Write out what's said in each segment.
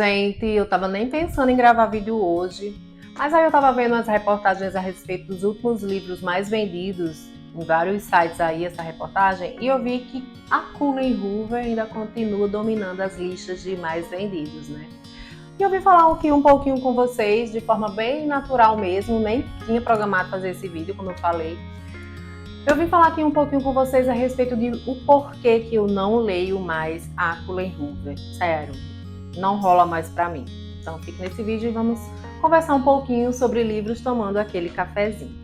Gente, eu tava nem pensando em gravar vídeo hoje, mas aí eu tava vendo as reportagens a respeito dos últimos livros mais vendidos em vários sites aí, essa reportagem, e eu vi que a Cullen Hoover ainda continua dominando as listas de mais vendidos, né? E eu vim falar aqui um pouquinho com vocês, de forma bem natural mesmo, nem tinha programado fazer esse vídeo, como eu falei. Eu vim falar aqui um pouquinho com vocês a respeito de o porquê que eu não leio mais a Cullen Hoover. Sério, não rola mais pra mim. Então fique nesse vídeo e vamos conversar um pouquinho sobre livros tomando aquele cafezinho.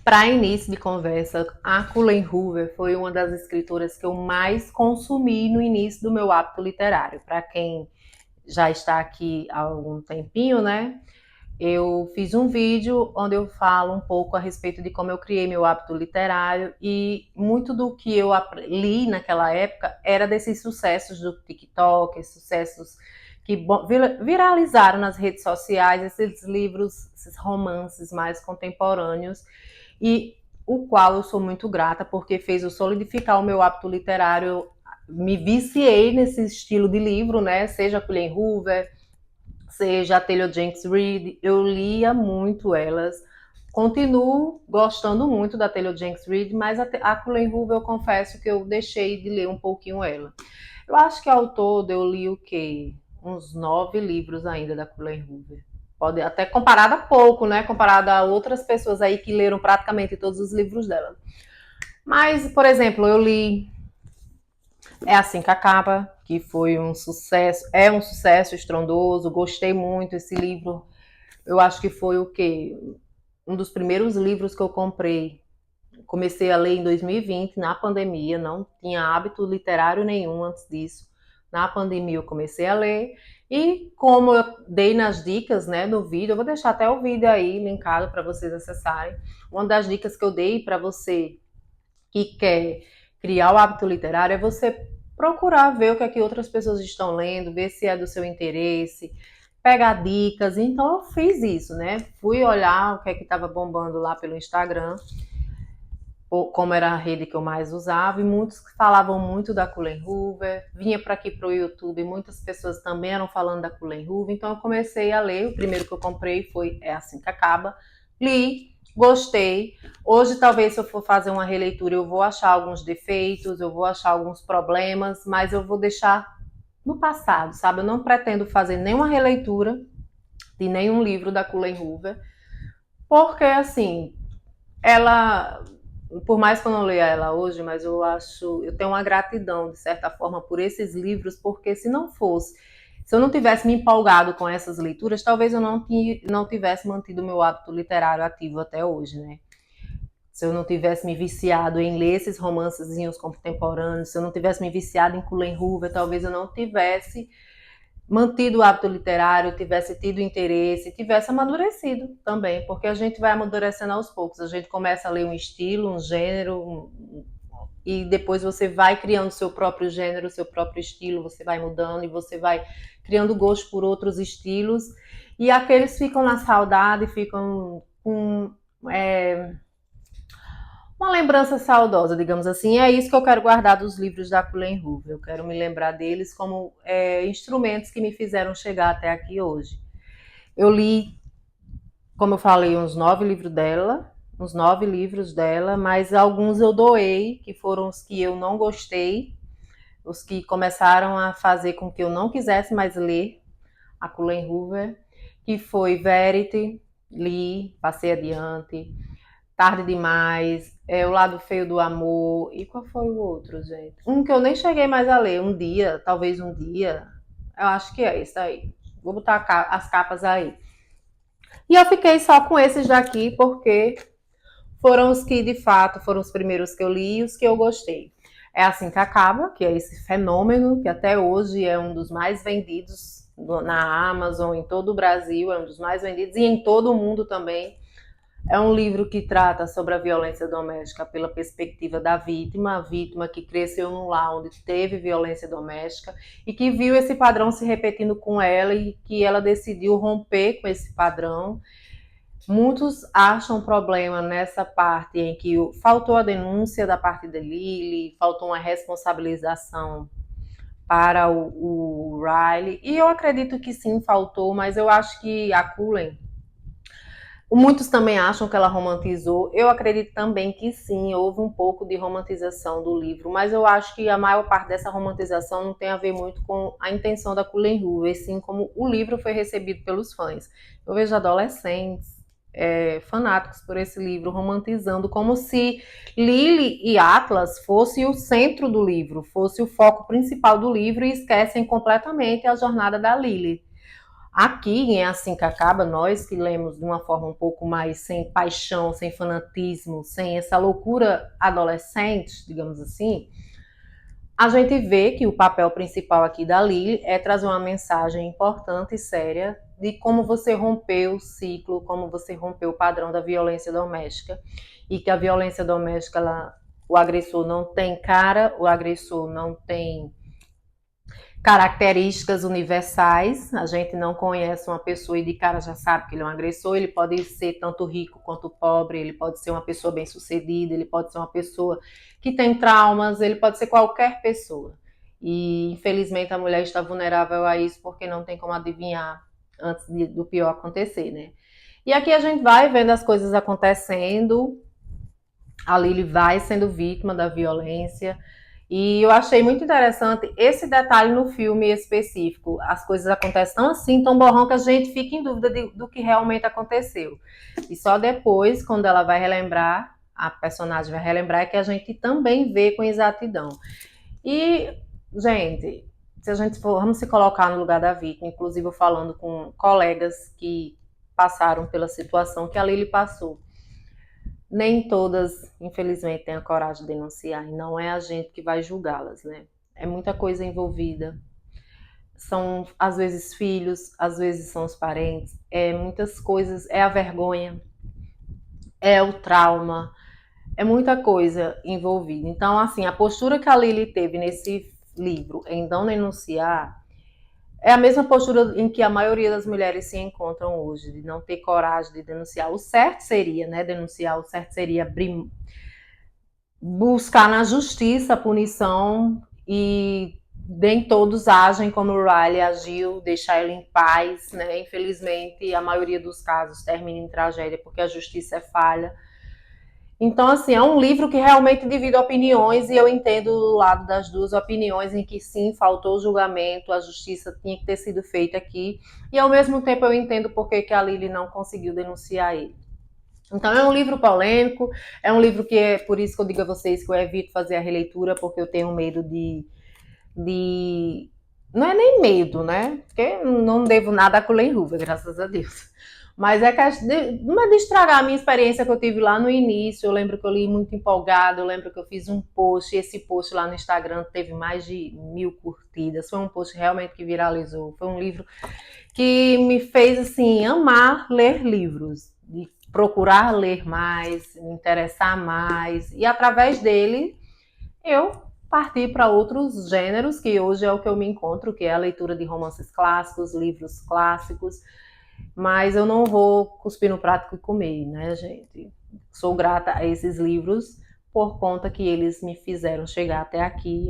Para início de conversa, a Cullen Hoover foi uma das escritoras que eu mais consumi no início do meu hábito literário. Para quem já está aqui há algum tempinho, né? Eu fiz um vídeo onde eu falo um pouco a respeito de como eu criei meu hábito literário e muito do que eu li naquela época era desses sucessos do TikTok, sucessos que viralizaram nas redes sociais, esses livros, esses romances mais contemporâneos e o qual eu sou muito grata porque fez eu solidificar o meu hábito literário. Eu me viciei nesse estilo de livro, né? Seja Cullen Hoover, seja a Taylor Jenkins Reid, eu lia muito elas. Continuo gostando muito da Taylor Jenkins Reid, mas a Cullen Hoover eu confesso que eu deixei de ler um pouquinho ela. Eu acho que ao todo eu li o quê? Uns 9 livros ainda da Cullen Hoover. Pode até comparado a pouco, né? Comparado a outras pessoas aí que leram praticamente todos os livros dela. Mas, por exemplo, eu li É Assim que Acaba, que foi um sucesso, é um sucesso estrondoso, gostei muito esse livro. Eu acho que foi o quê? Um dos primeiros livros que eu comprei. Comecei a ler em 2020, na pandemia, não tinha hábito literário nenhum antes disso. Na pandemia eu comecei a ler e como eu dei nas dicas, né, no vídeo, eu vou deixar até o vídeo aí linkado para vocês acessarem. Uma das dicas que eu dei para você que quer criar o hábito literário é você procurar ver o que é que outras pessoas estão lendo, ver se é do seu interesse, pegar dicas. Então eu fiz isso, né? Fui olhar o que é que estava bombando lá pelo Instagram, como era a rede que eu mais usava, e muitos falavam muito da Cullen Hoover, vinha para aqui para o YouTube, muitas pessoas também eram falando da Cullen Hoover, então eu comecei a ler. O primeiro que eu comprei foi É Assim que Acaba, li, gostei. Hoje, talvez, se eu for fazer uma releitura, eu vou achar alguns defeitos, eu vou achar alguns problemas, mas eu vou deixar no passado, sabe? Eu não pretendo fazer nenhuma releitura de nenhum livro da Cullen Hoover, porque, assim, ela, por mais que eu não leia ela hoje, mas eu tenho uma gratidão, de certa forma, por esses livros, porque se eu não tivesse me empolgado com essas leituras, talvez eu não tivesse mantido o meu hábito literário ativo até hoje, né? Se eu não tivesse me viciado em ler esses romancezinhos contemporâneos, se eu não tivesse me viciado em Cullen Hoover, talvez eu não tivesse mantido o hábito literário, tivesse tido interesse, tivesse amadurecido também, porque a gente vai amadurecendo aos poucos. A gente começa a ler um estilo, um gênero, e depois você vai criando seu próprio gênero, seu próprio estilo, você vai mudando e você vai criando gosto por outros estilos. E aqueles ficam na saudade, ficam com uma lembrança saudosa, digamos assim. É isso que eu quero guardar dos livros da Cullen Hoover. Eu quero me lembrar deles como instrumentos que me fizeram chegar até aqui hoje. Eu li, como eu falei, uns 9 livros dela, mas alguns eu doei, que foram os que eu não gostei, os que começaram a fazer com que eu não quisesse mais ler a Cullen Hoover, que foi Verity, li, passei adiante. Tarde Demais, O Lado Feio do Amor. E qual foi o outro, gente? Um que eu nem cheguei mais a ler. Um dia, talvez um dia. Eu acho que é esse aí. Vou botar as capas aí. E eu fiquei só com esses daqui, porque foram os que, de fato, foram os primeiros que eu li e os que eu gostei. É Assim que Acaba, que é esse fenômeno que até hoje é um dos mais vendidos na Amazon, em todo o Brasil, é um dos mais vendidos, e em todo o mundo também. É um livro que trata sobre a violência doméstica pela perspectiva da vítima, a vítima que cresceu num lar onde teve violência doméstica e que viu esse padrão se repetindo com ela e que ela decidiu romper com esse padrão. Muitos acham problema nessa parte em que faltou a denúncia da parte da Lily, faltou uma responsabilização para o Riley, e eu acredito que sim, faltou, mas eu acho que a Cullen, muitos também acham que ela romantizou. Eu acredito também que sim, houve um pouco de romantização do livro, mas eu acho que a maior parte dessa romantização não tem a ver muito com a intenção da Cullen Hoover, sim como o livro foi recebido pelos fãs. Eu vejo adolescentes fanáticos por esse livro, romantizando como se Lily e Atlas fosse o centro do livro, fosse o foco principal do livro e esquecem completamente a jornada da Lily. Aqui, em Assim que Acaba, nós que lemos de uma forma um pouco mais sem paixão, sem fanatismo, sem essa loucura adolescente, digamos assim, a gente vê que o papel principal aqui da Lily é trazer uma mensagem importante e séria de como você rompeu o ciclo, como você rompeu o padrão da violência doméstica e que a violência doméstica, o agressor não tem cara, o agressor não tem características universais. A gente não conhece uma pessoa e de cara já sabe que ele é um agressor. Ele pode ser tanto rico quanto pobre, ele pode ser uma pessoa bem-sucedida, ele pode ser uma pessoa que tem traumas, ele pode ser qualquer pessoa. E infelizmente a mulher está vulnerável a isso porque não tem como adivinhar antes do pior acontecer, né? E aqui a gente vai vendo as coisas acontecendo, a Lily vai sendo vítima da violência, e eu achei muito interessante esse detalhe no filme específico. As coisas acontecem tão assim, tão borrão, que a gente fica em dúvida do que realmente aconteceu. E só depois, quando ela vai relembrar, a personagem vai relembrar, é que a gente também vê com exatidão. E, gente, se a gente for, vamos se colocar no lugar da vítima, inclusive falando com colegas que passaram pela situação que a Lily passou. Nem todas, infelizmente, têm a coragem de denunciar, e não é a gente que vai julgá-las, né? É muita coisa envolvida. São, às vezes, filhos, às vezes são os parentes, é muitas coisas, é a vergonha, é o trauma, é muita coisa envolvida. Então, assim, a postura que a Lily teve nesse livro em não denunciar é a mesma postura em que a maioria das mulheres se encontram hoje, de não ter coragem de denunciar. O certo seria, né, denunciar, o certo seria buscar na justiça a punição, e nem todos agem como o Riley agiu, deixar ele em paz, né? Infelizmente, a maioria dos casos termina em tragédia porque a justiça é falha. Então, assim, é um livro que realmente divide opiniões, e eu entendo o lado das duas opiniões, em que sim, faltou julgamento, a justiça tinha que ter sido feita aqui, e ao mesmo tempo eu entendo por que a Lily não conseguiu denunciar ele. Então é um livro polêmico, é um livro que é por isso que eu digo a vocês que eu evito fazer a releitura, porque eu tenho medo de... Não é nem medo, né? Porque não devo nada a Cullen Hoover, graças a Deus. Mas é que não é de estragar a minha experiência que eu tive lá no início. Eu lembro que eu li muito empolgada, eu lembro que eu fiz um post, e esse post lá no Instagram teve mais de 1000 curtidas. Foi um post realmente que viralizou. Foi um livro que me fez assim amar ler livros, de procurar ler mais, me interessar mais, e através dele eu parti para outros gêneros, que hoje é o que eu me encontro, que é a leitura de romances clássicos, livros clássicos, mas eu não vou cuspir no prato e comer, né, gente? Sou grata a esses livros por conta que eles me fizeram chegar até aqui,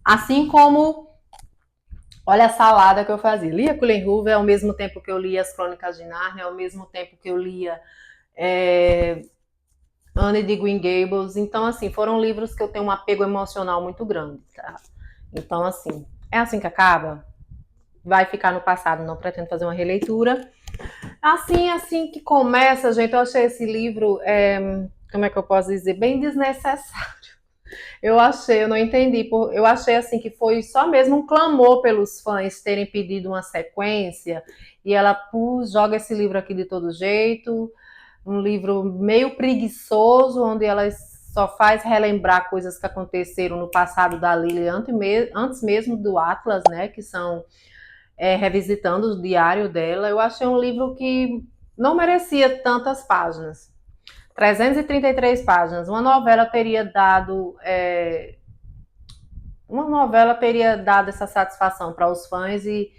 assim como, olha a salada que eu fazia. Lia Cullen Hoover ao mesmo tempo que eu lia As Crônicas de Nárnia, ao mesmo tempo que eu lia é, Anne de Green Gables. Então, assim, foram livros que eu tenho um apego emocional muito grande, tá? Então, assim, é assim que acaba? Vai ficar no passado, não pretendo fazer uma releitura. Assim que começa, gente, eu achei esse livro, como é que eu posso dizer, bem desnecessário. Eu achei, eu não entendi. Eu achei assim que foi só mesmo um clamor pelos fãs terem pedido uma sequência, e ela joga esse livro aqui de todo jeito, um livro meio preguiçoso, onde ela só faz relembrar coisas que aconteceram no passado da Lily antes mesmo do Atlas, né? Que são revisitando o diário dela. Eu achei um livro que não merecia tantas páginas. 333 páginas. Uma novela teria dado essa satisfação para os fãs, e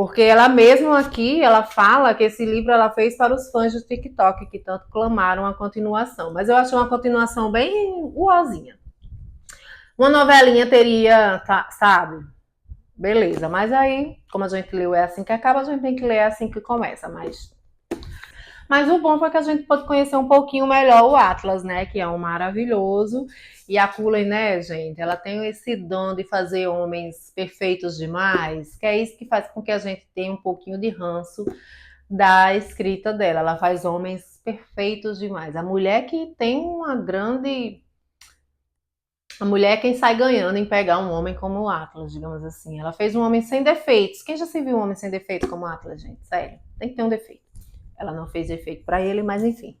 Porque ela mesma aqui, ela fala que esse livro ela fez para os fãs do TikTok, que tanto clamaram a continuação. Mas eu achei uma continuação bem uozinha. Uma novelinha teria, tá, sabe? Beleza, mas aí, como a gente leu é assim que acaba, a gente tem que ler assim que começa, mas o bom foi que a gente pôde conhecer um pouquinho melhor o Atlas, né? Que é um maravilhoso. E a Cullen, né, gente? Ela tem esse dom de fazer homens perfeitos demais, que é isso que faz com que a gente tenha um pouquinho de ranço da escrita dela. Ela faz homens perfeitos demais. A mulher que tem uma grande. A mulher é quem sai ganhando em pegar um homem como o Atlas, digamos assim. Ela fez um homem sem defeitos. Quem já se viu um homem sem defeitos como o Atlas, gente? Sério, tem que ter um defeito. Ela não fez efeito para ele, mas enfim.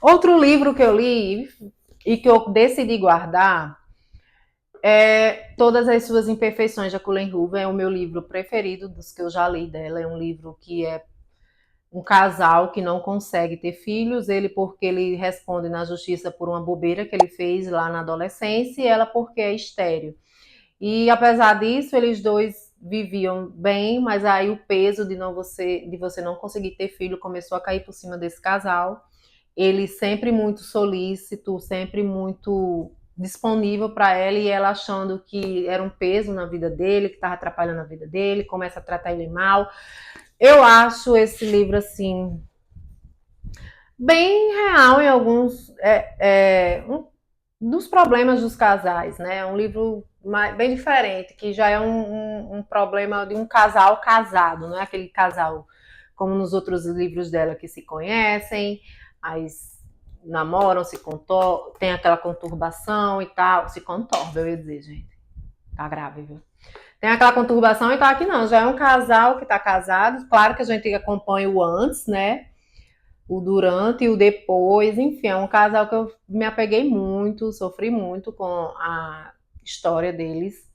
Outro livro que eu li e que eu decidi guardar é Todas as Suas Imperfeições, da Cullen Hoover. É o meu livro preferido dos que eu já li dela. É um livro que é um casal que não consegue ter filhos, ele porque ele responde na justiça por uma bobeira que ele fez lá na adolescência e ela porque é estéril. E apesar disso, eles dois viviam bem, mas aí o peso de você não conseguir ter filho começou a cair por cima desse casal. Ele sempre muito solícito, sempre muito disponível para ela e ela achando que era um peso na vida dele, que estava atrapalhando a vida dele, começa a tratar ele mal. Eu acho esse livro assim bem real em alguns dos problemas dos casais, né? É um livro bem diferente, que já é um problema de um casal casado, não é aquele casal como nos outros livros dela que se conhecem, mas namoram, tem aquela conturbação e tal, se contorba, eu ia dizer, gente. Tá grave, viu? Tem aquela conturbação e tá aqui não, já é um casal que tá casado, claro que a gente acompanha o antes, né? O durante e o depois, enfim, é um casal que eu me apeguei muito, sofri muito com a história deles.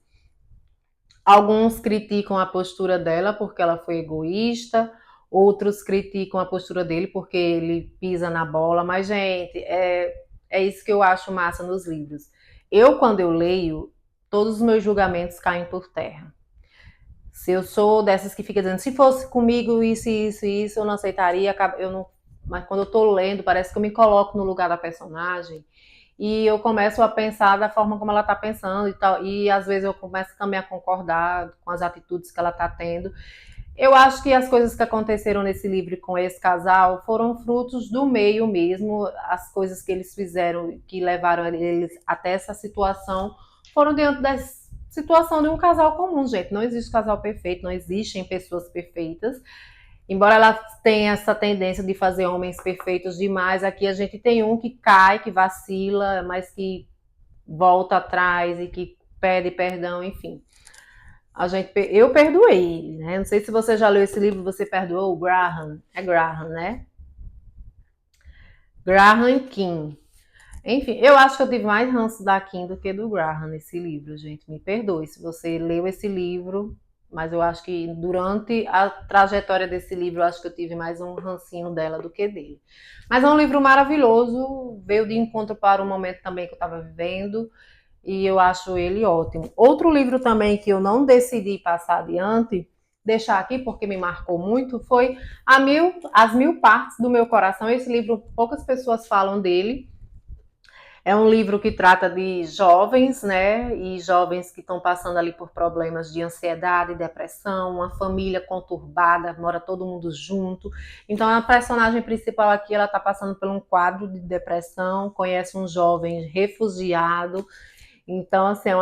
Alguns criticam a postura dela porque ela foi egoísta, outros criticam a postura dele porque ele pisa na bola, mas, gente, é isso que eu acho massa nos livros. Quando eu leio, todos os meus julgamentos caem por terra. Se eu sou dessas que fica dizendo, se fosse comigo isso, eu não aceitaria, eu não. Mas quando eu tô lendo, parece que eu me coloco no lugar da personagem e eu começo a pensar da forma como ela tá pensando e tal. E às vezes eu começo também a concordar com as atitudes que ela tá tendo. Eu acho que as coisas que aconteceram nesse livro com esse casal foram frutos do meio mesmo. As coisas que eles fizeram, que levaram eles até essa situação, foram dentro da situação de um casal comum, gente. Não existe casal perfeito, não existem pessoas perfeitas. Embora ela tenha essa tendência de fazer homens perfeitos demais, aqui a gente tem um que cai, que vacila, mas que volta atrás e que pede perdão, enfim. Eu perdoei ele, né? Não sei se você já leu esse livro, você perdoou o Graham. É Graham, né? Graham King. Enfim, eu acho que eu tive mais ranço da Kim do que do Graham nesse livro, gente. Me perdoe se você leu esse livro, mas eu acho que durante a trajetória desse livro, eu acho que eu tive mais um rancinho dela do que dele. Mas é um livro maravilhoso, veio de encontro para o momento também que eu estava vivendo, e eu acho ele ótimo. Outro livro também que eu não decidi passar adiante, deixar aqui porque me marcou muito, foi As Mil Partes do Meu Coração. Esse livro, poucas pessoas falam dele. É um livro que trata de jovens, né? E jovens que estão passando ali por problemas de ansiedade, depressão, uma família conturbada, mora todo mundo junto. Então a personagem principal aqui, ela está passando por um quadro de depressão, conhece um jovem refugiado. Então, assim, é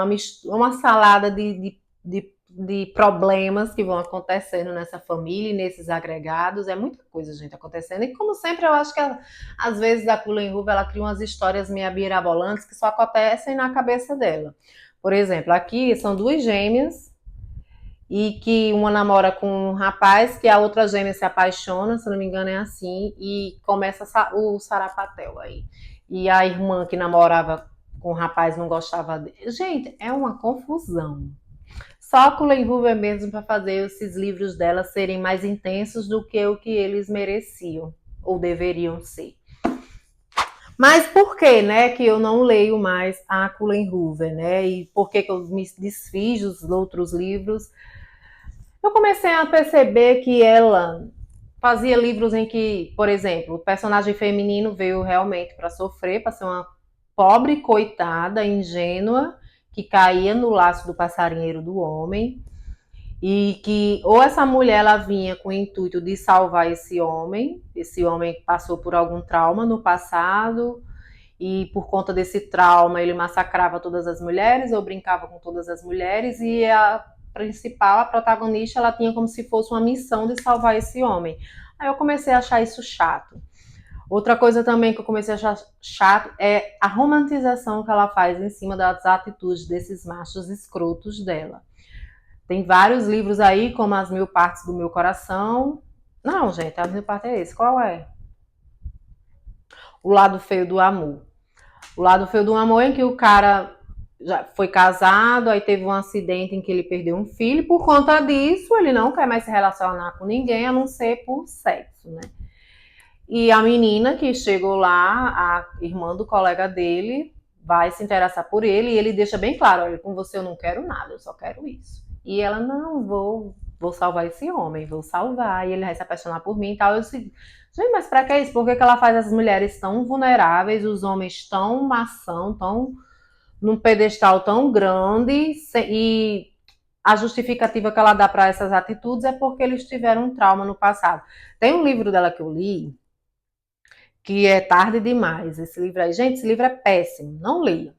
uma salada de problemas que vão acontecendo nessa família e nesses agregados. É muita coisa, gente, acontecendo. E como sempre, eu acho que às vezes a Cullen Hoover, ela cria umas histórias meio mirabolantes que só acontecem na cabeça dela. Por exemplo, aqui são duas gêmeas e que uma namora com um rapaz que a outra gêmea se apaixona, se não me engano é assim, e começa o sarapatel aí. E a irmã que namorava com o rapaz não gostava dele. Gente, é uma confusão. Só a Cullen Hoover mesmo para fazer esses livros dela serem mais intensos do que o que eles mereciam ou deveriam ser. Mas por que, né, que eu não leio mais a Cullen Hoover, né? E por que eu me desfiz dos outros livros? Eu comecei a perceber que ela fazia livros em que, por exemplo, o personagem feminino veio realmente para sofrer, para ser uma pobre coitada, ingênua, que caía no laço do passarinheiro do homem, e que ou essa mulher ela vinha com o intuito de salvar esse homem passou por algum trauma no passado, e por conta desse trauma ele massacrava todas as mulheres ou brincava com todas as mulheres, e a principal, a protagonista, ela tinha como se fosse uma missão de salvar esse homem. Aí eu comecei a achar isso chato. Outra coisa também que eu comecei a achar chato é a romantização que ela faz em cima das atitudes desses machos escrotos dela. Tem vários livros aí, como As Mil Partes do Meu Coração. Não, gente, As Mil Partes é esse. Qual é? O Lado Feio do Amor. O Lado Feio do Amor é em que o cara já foi casado, aí teve um acidente em que ele perdeu um filho. Por conta disso, ele não quer mais se relacionar com ninguém, a não ser por sexo, né? E a menina que chegou lá, a irmã do colega dele, vai se interessar por ele e ele deixa bem claro, olha, com você eu não quero nada, eu só quero isso. E ela, não, vou salvar esse homem, vou salvar, e ele vai se apaixonar por mim e tal. Eu disse, gente, mas pra que isso? Por que ela faz as mulheres tão vulneráveis, os homens tão maçã, tão num pedestal tão grande, e a justificativa que ela dá para essas atitudes é porque eles tiveram um trauma no passado. Tem um livro dela que eu li, que é Tarde Demais. Esse livro aí, gente, esse livro é péssimo, não leia.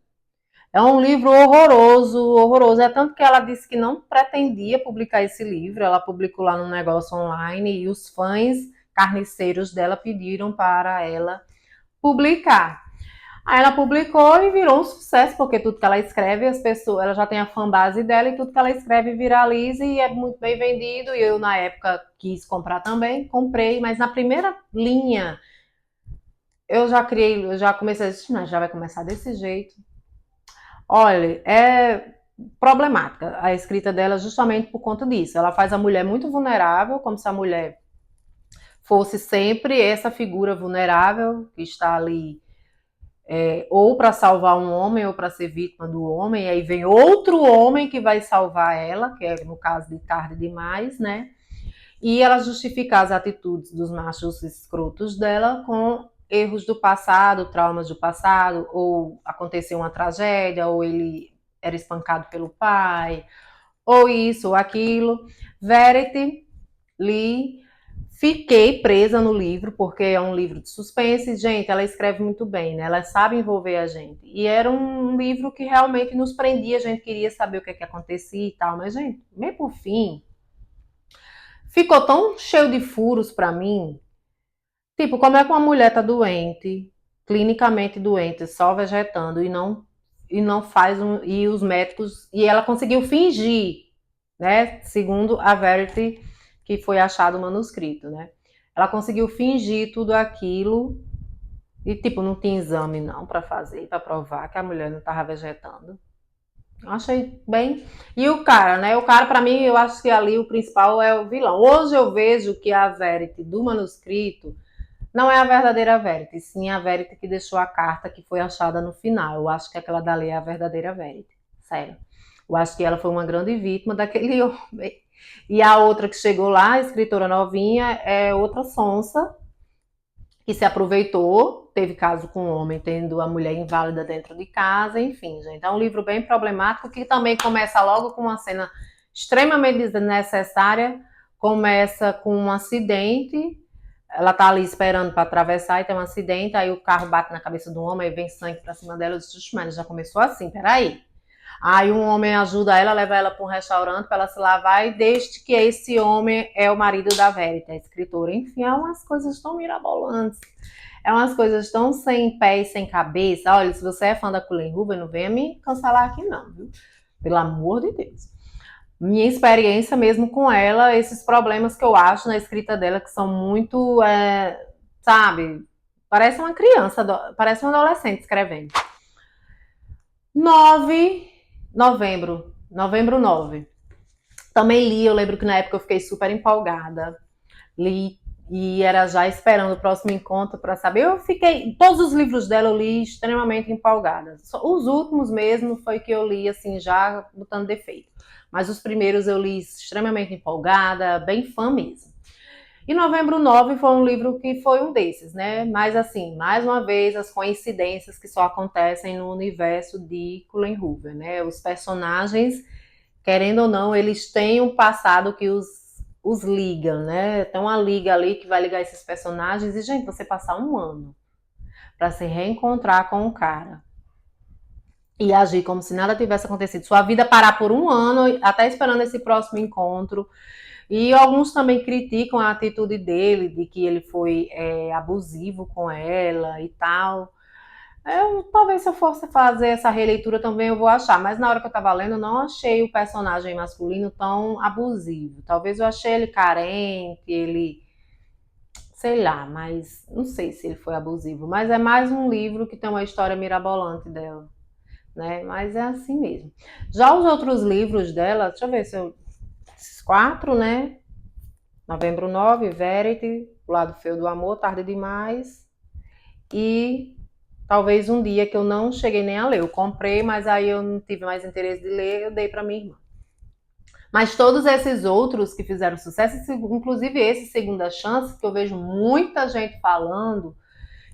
É um livro horroroso, horroroso. É tanto que ela disse que não pretendia publicar esse livro, ela publicou lá no negócio online e os fãs carniceiros dela pediram para ela publicar. Aí ela publicou e virou um sucesso, porque tudo que ela escreve, as pessoas, ela já tem a fanbase dela e tudo que ela escreve viraliza e é muito bem vendido. E eu, na época, quis comprar também, comprei, mas na primeira linha eu já comecei a dizer, mas já vai começar desse jeito. Olha, é problemática a escrita dela justamente por conta disso. Ela faz a mulher muito vulnerável, como se a mulher fosse sempre essa figura vulnerável que está ali ou para salvar um homem ou para ser vítima do homem, e aí vem outro homem que vai salvar ela, que é no caso de Tarde Demais, né? E ela justifica as atitudes dos machos escrotos dela com erros do passado, traumas do passado, ou aconteceu uma tragédia, ou ele era espancado pelo pai, ou isso ou aquilo. Verity, li, fiquei presa no livro, porque é um livro de suspense. Gente, ela escreve muito bem, né? Ela sabe envolver a gente. E era um livro que realmente nos prendia, a gente queria saber o que acontecia e tal. Mas, gente, meio por fim, ficou tão cheio de furos pra mim. Tipo, como é que uma mulher tá doente, clinicamente doente, só vegetando e não faz e os médicos e ela conseguiu fingir, né? Segundo a Verity, que foi achado o manuscrito, né? Ela conseguiu fingir tudo aquilo e tipo não tinha exame não para fazer, para provar que a mulher não tava vegetando. Eu achei bem. E o cara, né? O cara, pra mim, eu acho que ali o principal é o vilão. Hoje eu vejo que a Verity do manuscrito não é a verdadeira Verity, sim a Verity que deixou a carta que foi achada no final. Eu acho que aquela dali é a verdadeira Verity. Sério. Eu acho que ela foi uma grande vítima daquele homem. E a outra que chegou lá, a escritora novinha, é outra sonsa que se aproveitou, teve caso com um homem tendo a mulher inválida dentro de casa, enfim, gente. É um livro bem problemático que também começa logo com uma cena extremamente desnecessária, começa com um acidente, ela tá ali esperando para atravessar e tem um acidente, aí o carro bate na cabeça do homem, aí vem sangue pra cima dela, eu disse, mas já começou assim, peraí. Aí um homem ajuda ela, leva ela para um restaurante para ela se lavar e desde que esse homem é o marido da Verity, a escritora. Enfim, é umas coisas tão mirabolantes. É umas coisas tão sem pé e sem cabeça. Olha, se você é fã da Colleen Hoover, não venha me cancelar aqui não, viu? Pelo amor de Deus. Minha experiência mesmo com ela, esses problemas que eu acho na escrita dela, que são muito, sabe, parece uma criança, parece um adolescente escrevendo. 9 novembro 9. Também li, eu lembro que na época eu fiquei super empolgada. Li E era já esperando o próximo encontro para saber. Eu fiquei. Todos os livros dela eu li extremamente empolgada. Os últimos mesmo foi que eu li, assim, já botando defeito. Mas os primeiros eu li extremamente empolgada, bem fã mesmo. E Novembro 9 foi um livro que foi um desses, né? Mas, assim, mais uma vez, as coincidências que só acontecem no universo de Cullen Hoover, né? Os personagens, querendo ou não, eles têm um passado que os liga, né? Tem uma liga ali que vai ligar esses personagens. E, gente, você passar um ano para se reencontrar com o cara e agir como se nada tivesse acontecido, sua vida parar por um ano, até esperando esse próximo encontro. E alguns também criticam a atitude dele, de que ele foi abusivo com ela e tal. Talvez se eu fosse fazer essa releitura também eu vou achar, mas na hora que eu tava lendo eu não achei o personagem masculino tão abusivo. Talvez eu achei ele carente, ele, sei lá, mas não sei se ele foi abusivo. Mas é mais um livro que tem uma história mirabolante dela, né? Mas é assim mesmo. Já os outros livros dela, deixa eu ver se eu... Esses quatro, né? Novembro 9, Verity, O Lado Feio do Amor, Tarde Demais e talvez um dia que eu não cheguei nem a ler. Eu comprei, mas aí eu não tive mais interesse de ler, eu dei para minha irmã. Mas todos esses outros que fizeram sucesso, inclusive esse Segunda Chance, que eu vejo muita gente falando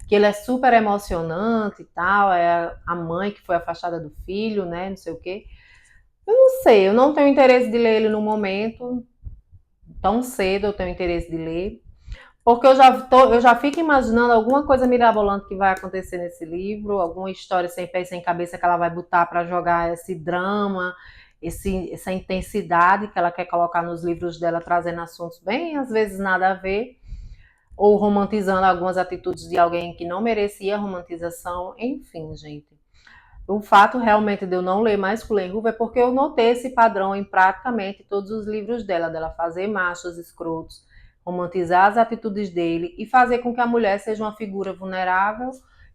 que ele é super emocionante e tal, é a mãe que foi afastada do filho, né, não sei o quê. Eu não sei, eu não tenho interesse de ler ele no momento, tão cedo eu tenho interesse de ler. Porque eu já fico imaginando alguma coisa mirabolante que vai acontecer nesse livro, alguma história sem pé e sem cabeça que ela vai botar para jogar esse drama, essa intensidade que ela quer colocar nos livros dela, trazendo assuntos bem, às vezes, nada a ver, ou romantizando algumas atitudes de alguém que não merecia romantização, enfim, gente. O fato realmente de eu não ler mais Cullen Hoover é porque eu notei esse padrão em praticamente todos os livros dela fazer machos escrotos, romantizar as atitudes dele e fazer com que a mulher seja uma figura vulnerável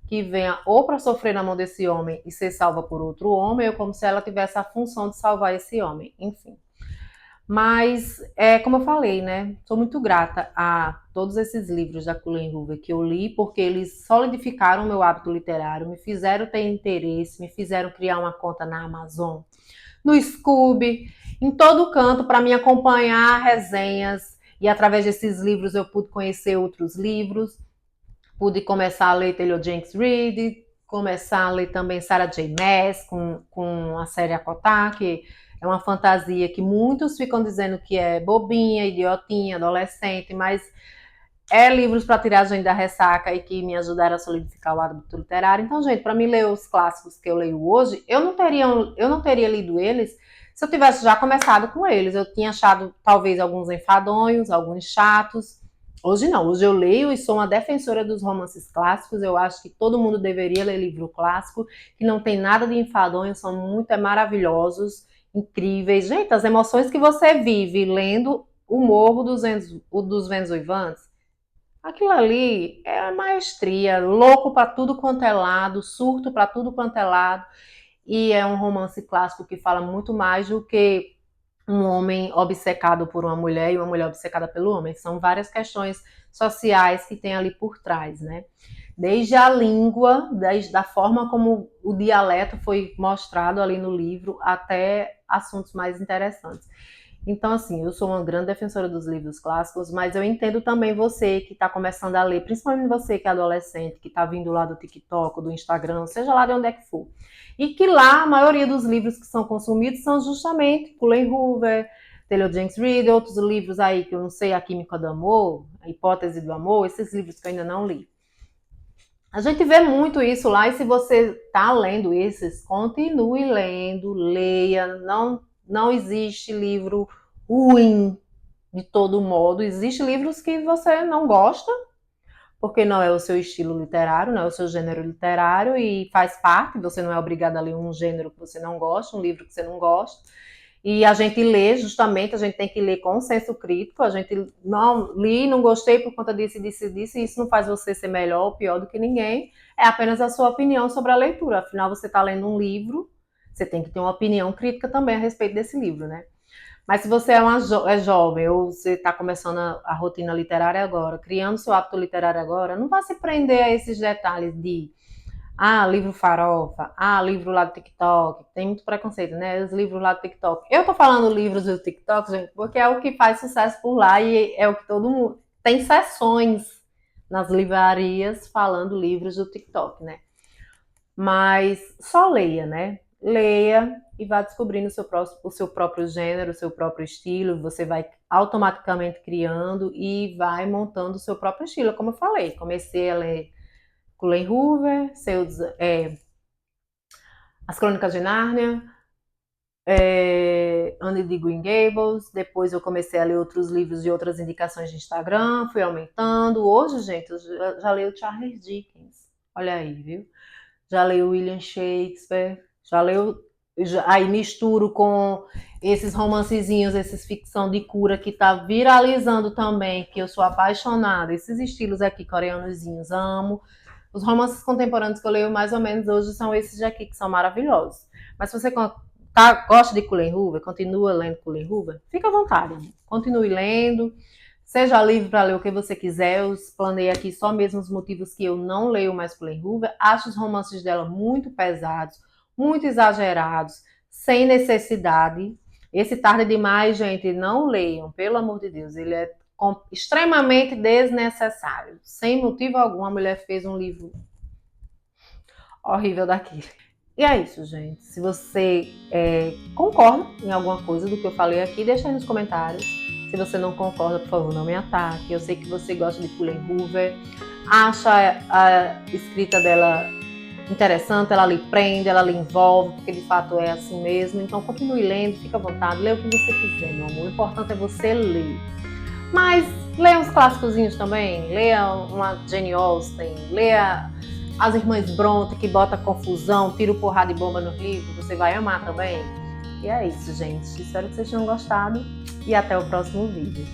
que venha ou para sofrer na mão desse homem e ser salva por outro homem, ou como se ela tivesse a função de salvar esse homem, enfim. Mas, como eu falei, né? Sou muito grata a todos esses livros da Cullen Hoover que eu li, porque eles solidificaram o meu hábito literário, me fizeram ter interesse, me fizeram criar uma conta na Amazon, no Scoob, em todo canto, para me acompanhar resenhas. E através desses livros eu pude conhecer outros livros, pude começar a ler Taylor Jenkins Reid, começar a ler também Sarah J. Maas com a série Akotá, que é uma fantasia que muitos ficam dizendo que é bobinha, idiotinha, adolescente, mas é livros para tirar a gente da ressaca e que me ajudaram a solidificar o hábito literário. Então, gente, para mim ler os clássicos que eu leio hoje, eu não teria lido eles se eu tivesse já começado com eles. Eu tinha achado talvez alguns enfadonhos, alguns chatos. Hoje não, hoje eu leio e sou uma defensora dos romances clássicos. Eu acho que todo mundo deveria ler livro clássico, que não tem nada de enfadonho, são muito maravilhosos, incríveis. Gente, as emoções que você vive lendo O Morro dos Ventos Uivantes, aquilo ali é maestria, louco para tudo quanto é lado, surto para tudo quanto é lado, e é um romance clássico que fala muito mais do que um homem obcecado por uma mulher e uma mulher obcecada pelo homem. São várias questões sociais que tem ali por trás, né? Desde a língua, desde a forma como o dialeto foi mostrado ali no livro, até assuntos mais interessantes. Então, assim, eu sou uma grande defensora dos livros clássicos, mas eu entendo também você que está começando a ler, principalmente você que é adolescente, que está vindo lá do TikTok, do Instagram, seja lá de onde é que for. E que lá a maioria dos livros que são consumidos são justamente Cullen Hoover, Taylor Jenkins Reid, outros livros aí que eu não sei, A Química do Amor, A Hipótese do Amor, esses livros que eu ainda não li. A gente vê muito isso lá, e se você está lendo esses, continue lendo, leia, não existe livro ruim de todo modo. Existem livros que você não gosta, porque não é o seu estilo literário, não é o seu gênero literário, e faz parte, você não é obrigado a ler um gênero que você não gosta, um livro que você não gosta. E a gente lê, justamente, a gente tem que ler com senso crítico, a gente não li, não gostei por conta disso, disso, disso, e isso não faz você ser melhor ou pior do que ninguém, é apenas a sua opinião sobre a leitura. Afinal, você está lendo um livro, você tem que ter uma opinião crítica também a respeito desse livro, né? Mas se você é jovem ou você está começando a rotina literária agora, criando seu hábito literário agora, não vá se prender a esses detalhes de livro farofa, livro lá do TikTok. Tem muito preconceito, né? Os livros lá do TikTok. Eu tô falando livros do TikTok, gente, porque é o que faz sucesso por lá e é o que todo mundo. Tem sessões nas livrarias falando livros do TikTok, né? Mas só leia, né? Leia e vá descobrindo o seu próprio gênero, o seu próprio estilo. Você vai automaticamente criando e vai montando o seu próprio estilo. Como eu falei, comecei a ler Colleen Hoover, As Crônicas de Nárnia, Anne de Green Gables. Depois eu comecei a ler outros livros e outras indicações de Instagram, fui aumentando. Hoje, gente, eu já leio Charles Dickens. Olha aí, viu? Já leio William Shakespeare, aí misturo com esses romancezinhos, esses ficção de cura que tá viralizando também, que eu sou apaixonada. Esses estilos aqui coreanozinhos, amo. Os romances contemporâneos que eu leio mais ou menos hoje são esses daqui, que são maravilhosos. Mas se você gosta de Colleen Hoover, continua lendo Colleen Hoover, fica à vontade. Continue lendo. Seja livre para ler o que você quiser. Eu planei aqui só mesmo os motivos que eu não leio mais Colleen Hoover. Acho os romances dela muito pesados, muito exagerados, sem necessidade. Esse Tarde Demais, gente, não leiam, pelo amor de Deus. Ele é extremamente desnecessário. Sem motivo algum, a mulher fez um livro horrível daquele. E é isso, gente. Se você concorda em alguma coisa do que eu falei aqui, deixa aí nos comentários. Se você não concorda, por favor, não me ataque. Eu sei que você gosta de Colleen Hoover, acha a escrita dela interessante, ela lhe prende, ela lhe envolve, porque de fato é assim mesmo. Então continue lendo, fica à vontade, leia o que você quiser, meu amor. O importante é você ler. Mas leia uns clássicozinhos também, leia uma Jane Austen, leia as Irmãs Brontë, que bota confusão, tira o porrada e bomba no livro, você vai amar também. E é isso, gente. Espero que vocês tenham gostado e até o próximo vídeo.